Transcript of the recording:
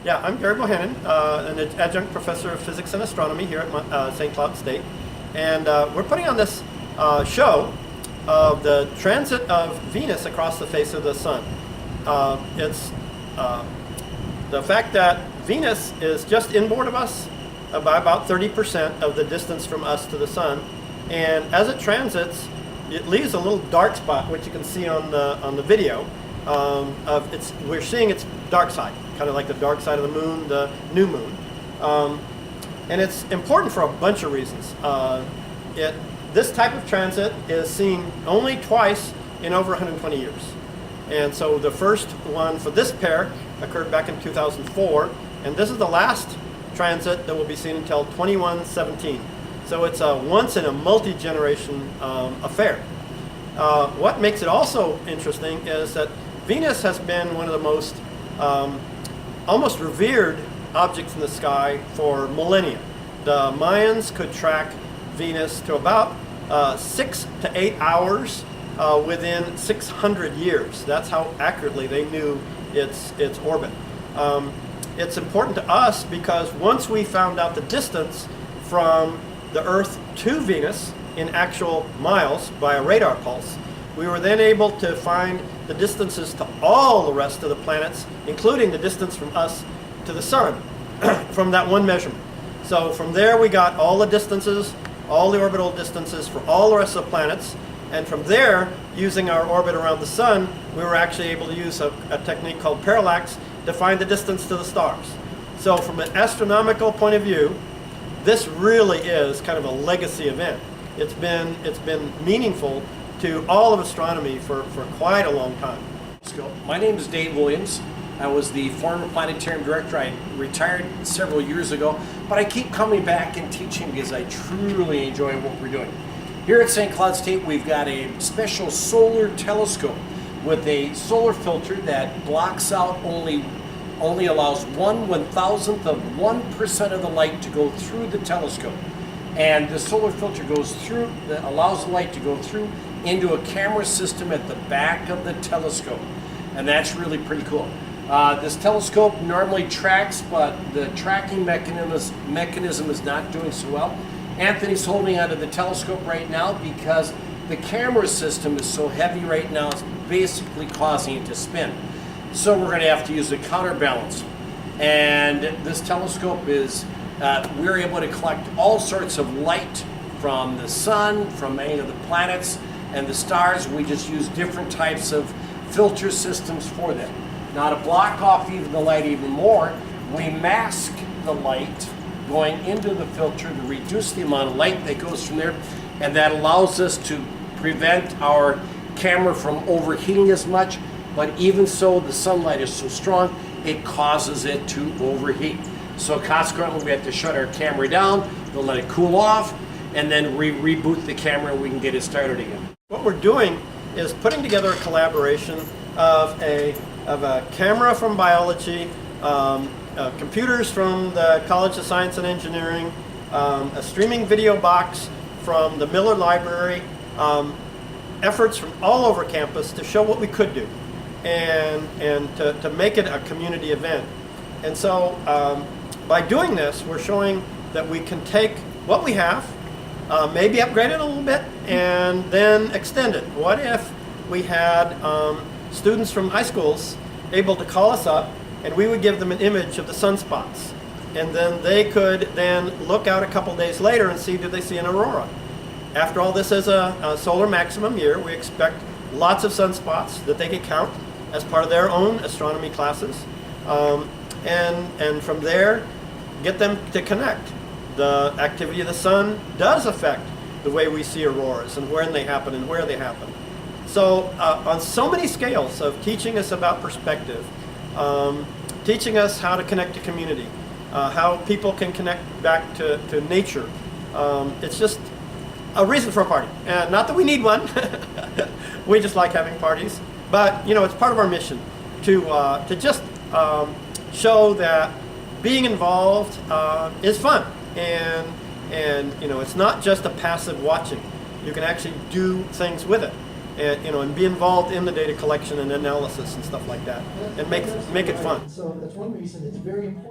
Yeah, I'm Gary Bohannon, an adjunct professor of physics and astronomy here at St. Cloud State. And we're putting on this show of the transit of Venus across the face of the sun. It's the fact that Venus is just inboard of us by about 30% of the distance from us to the sun. And as it transits, it leaves a little dark spot, which you can see on the video. We're seeing its dark side, kind of like the dark side of the moon, the new moon. And it's important for a bunch of reasons. This type of transit is seen only twice in over 120 years. And so the first one for this pair occurred back in 2004, and this is the last transit that will be seen until 2117. So it's a once in a multi-generation affair. What makes it also interesting is that Venus has been one of the most almost revered objects in the sky for millennia. The Mayans could track Venus to about 6 to 8 hours within 600 years. That's how accurately they knew its orbit. It's important to us because once we found out the distance from the Earth to Venus in actual miles by a radar pulse, we were then able to find the distances to all the rest of the planets, including the distance from us to the sun, from that one measurement. So from there we got all the distances, all the orbital distances for all the rest of the planets, and from there, using our orbit around the sun, we were actually able to use a technique called parallax to find the distance to the stars. So from an astronomical point of view, this really is kind of a legacy event. It's been meaningful to all of astronomy for quite a long time. My name is Dave Williams. I was the former planetarium director. I retired several years ago, but I keep coming back and teaching because I truly enjoy what we're doing. Here at St. Cloud State, we've got a special solar telescope with a solar filter that blocks out only allows 1/1000th of 1% of the light to go through the telescope. And the solar filter goes through, that allows the light to go through into a camera system at the back of the telescope. And that's really pretty cool. This telescope normally tracks, but the tracking mechanism is not doing so well. Anthony's holding onto the telescope right now because the camera system is so heavy right now, it's basically causing it to spin. So we're going to have to use a counterbalance. And this telescope is, we're able to collect all sorts of light from the sun, from any of the planets and the stars. We just use different types of filter systems for them. Now to block off even the light even more, we mask the light going into the filter to reduce the amount of light that goes from there, and that allows us to prevent our camera from overheating as much. But even so, the sunlight is so strong, it causes it to overheat. So consequently, we have to shut our camera down, we'll let it cool off, and then reboot the camera and we can get it started again. What we're doing is putting together a collaboration of a camera from biology, computers from the College of Science and Engineering, a streaming video box from the Miller Library, efforts from all over campus to show what we could do and to make it a community event. And so by doing this, we're showing that we can take what we have, maybe upgrade it a little bit, and then extend it. What if we had students from high schools able to call us up and we would give them an image of the sunspots, and then they could then look out a couple days later and see, do they see an aurora? After all, this is a solar maximum year. We expect lots of sunspots that they could count as part of their own astronomy classes, and from there get them to connect. The activity of the sun does affect the way we see auroras and when they happen and where they happen. So on so many scales of teaching us about perspective, teaching us how to connect to community, how people can connect back to nature. It's just a reason for a party. Not that we need one, we just like having parties, but you know, it's part of our mission to just show that being involved is fun, and you know, it's not just a passive watching. You can actually do things with it. and and be involved in the data collection and analysis and stuff like that, and make it fun. So that's one reason it's very important.